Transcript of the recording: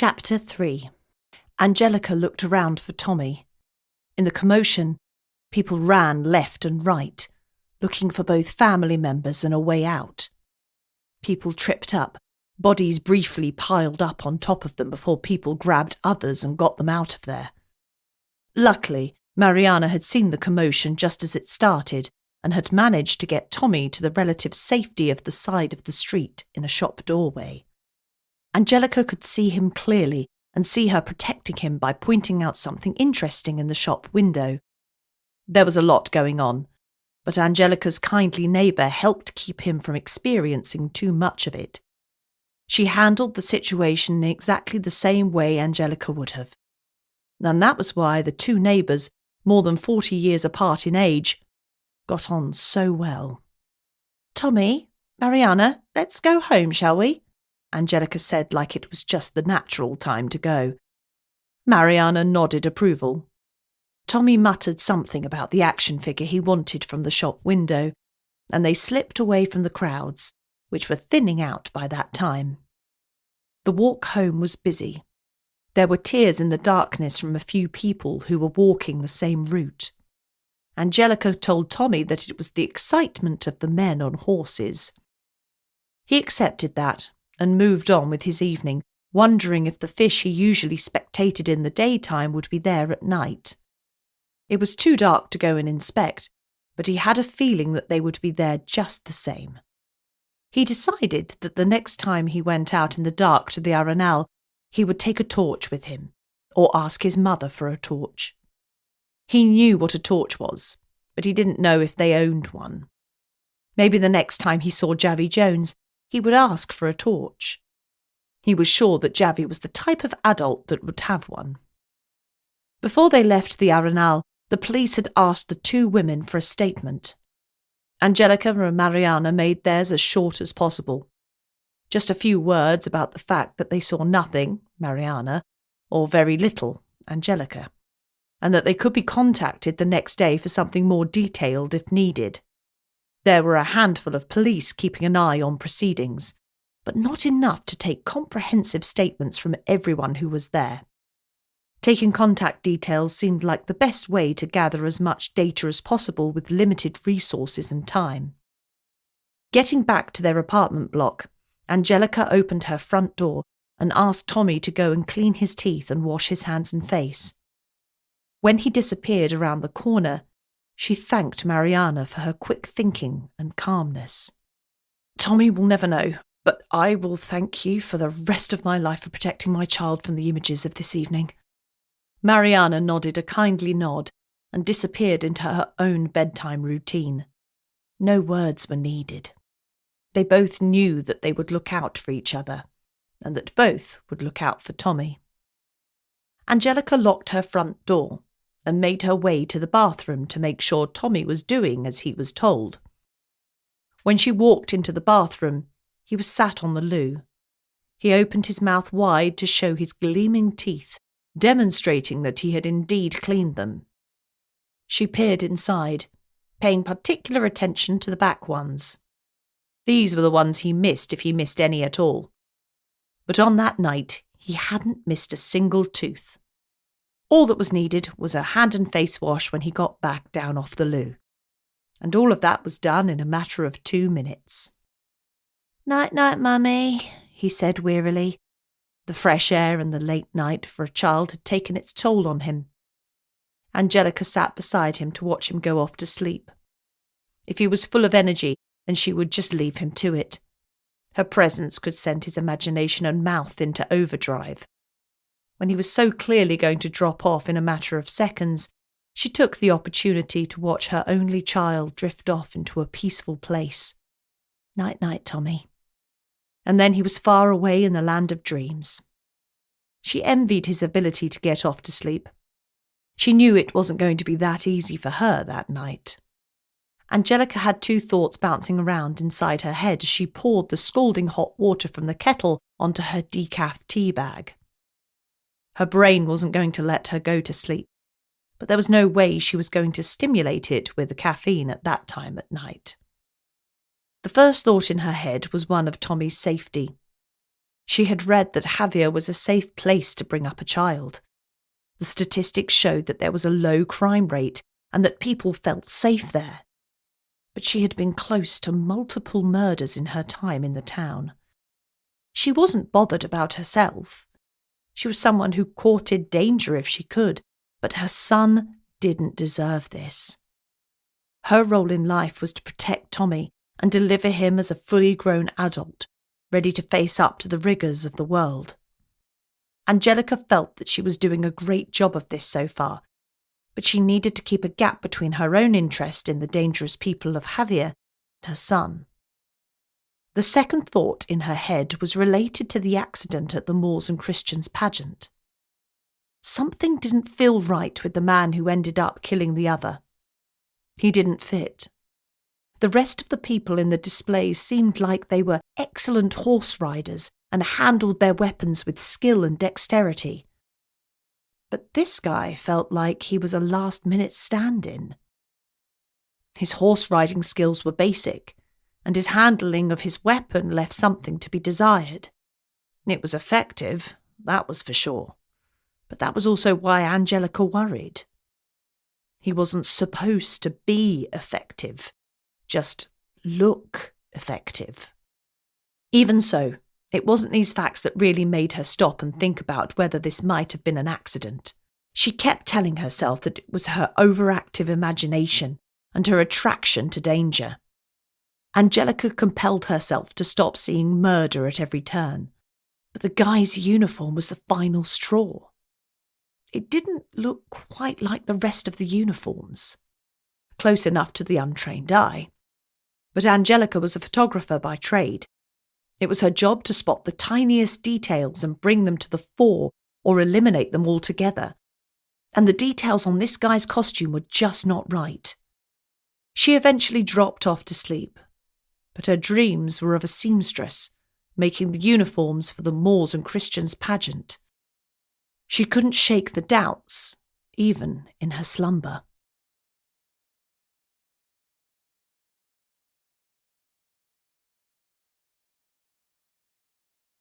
Chapter 3. Angelica looked around for Tommy. In the commotion, people ran left and right, looking for both family members and a way out. People tripped up, bodies briefly piled up on top of them before people grabbed others and got them out of there. Luckily, Mariana had seen the commotion just as it started and had managed to get Tommy to the relative safety of the side of the street in a shop doorway. Angelica could see him clearly and see her protecting him by pointing out something interesting in the shop window. There was a lot going on, but Angelica's kindly neighbour helped keep him from experiencing too much of it. She handled the situation in exactly the same way Angelica would have. And that was why the two neighbours, more than 40 years apart in age, got on so well. "Tommy, Mariana, let's go home, shall we?" Angelica said like it was just the natural time to go. Mariana nodded approval. Tommy muttered something about the action figure he wanted from the shop window, and they slipped away from the crowds, which were thinning out by that time. The walk home was busy. There were tears in the darkness from a few people who were walking the same route. Angelica told Tommy that it was the excitement of the men on horses. He accepted that and moved on with his evening, wondering if the fish he usually spectated in the daytime would be there at night. It was too dark to go and inspect, but he had a feeling that they would be there just the same. He decided that the next time he went out in the dark to the Arenal, he would take a torch with him, or ask his mother for a torch. He knew what a torch was, but he didn't know if they owned one. Maybe the next time he saw Javea Jones, he would ask for a torch. He was sure that Javea was the type of adult that would have one. Before they left the Arenal, the police had asked the two women for a statement. Angelica and Mariana made theirs as short as possible. Just a few words about the fact that they saw nothing, Mariana, or very little, Angelica, and that they could be contacted the next day for something more detailed if needed. There were a handful of police keeping an eye on proceedings, but not enough to take comprehensive statements from everyone who was there. Taking contact details seemed like the best way to gather as much data as possible with limited resources and time. Getting back to their apartment block, Angelica opened her front door and asked Tommy to go and clean his teeth and wash his hands and face. When he disappeared around the corner, she thanked Mariana for her quick thinking and calmness. "Tommy will never know, but I will thank you for the rest of my life for protecting my child from the images of this evening." Mariana nodded a kindly nod and disappeared into her own bedtime routine. No words were needed. They both knew that they would look out for each other, and that both would look out for Tommy. Angelica locked her front door and made her way to the bathroom to make sure Tommy was doing as he was told. When she walked into the bathroom, he was sat on the loo. He opened his mouth wide to show his gleaming teeth, demonstrating that he had indeed cleaned them. She peered inside, paying particular attention to the back ones. These were the ones he missed if he missed any at all. But on that night, he hadn't missed a single tooth. All that was needed was a hand and face wash when he got back down off the loo. And all of that was done in a matter of 2 minutes. "Night-night, Mummy," he said wearily. The fresh air and the late night for a child had taken its toll on him. Angelica sat beside him to watch him go off to sleep. If he was full of energy, then she would just leave him to it. Her presence could send his imagination and mouth into overdrive. When he was so clearly going to drop off in a matter of seconds, she took the opportunity to watch her only child drift off into a peaceful place. "Night-night, Tommy." And then he was far away in the land of dreams. She envied his ability to get off to sleep. She knew it wasn't going to be that easy for her that night. Angelica had 2 thoughts bouncing around inside her head as she poured the scalding hot water from the kettle onto her decaf tea bag. Her brain wasn't going to let her go to sleep, but there was no way she was going to stimulate it with the caffeine at that time at night. The first thought in her head was one of Tommy's safety. She had read that Javea was a safe place to bring up a child. The statistics showed that there was a low crime rate and that people felt safe there. But she had been close to multiple murders in her time in the town. She wasn't bothered about herself. She was someone who courted danger if she could, but her son didn't deserve this. Her role in life was to protect Tommy and deliver him as a fully grown adult, ready to face up to the rigours of the world. Angelica felt that she was doing a great job of this so far, but she needed to keep a gap between her own interest in the dangerous people of Javea and her son. The second thought in her head was related to the accident at the Moors and Christians pageant. Something didn't feel right with the man who ended up killing the other. He didn't fit. The rest of the people in the display seemed like they were excellent horse riders and handled their weapons with skill and dexterity. But this guy felt like he was a last-minute stand-in. His horse riding skills were basic, and his handling of his weapon left something to be desired. It was effective, that was for sure, but that was also why Angelica worried. He wasn't supposed to be effective, just look effective. Even so, it wasn't these facts that really made her stop and think about whether this might have been an accident. She kept telling herself that it was her overactive imagination and her attraction to danger. Angelica compelled herself to stop seeing murder at every turn, but the guy's uniform was the final straw. It didn't look quite like the rest of the uniforms. Close enough to the untrained eye. But Angelica was a photographer by trade. It was her job to spot the tiniest details and bring them to the fore or eliminate them altogether. And the details on this guy's costume were just not right. She eventually dropped off to sleep, but her dreams were of a seamstress, making the uniforms for the Moors and Christians pageant. She couldn't shake the doubts, even in her slumber.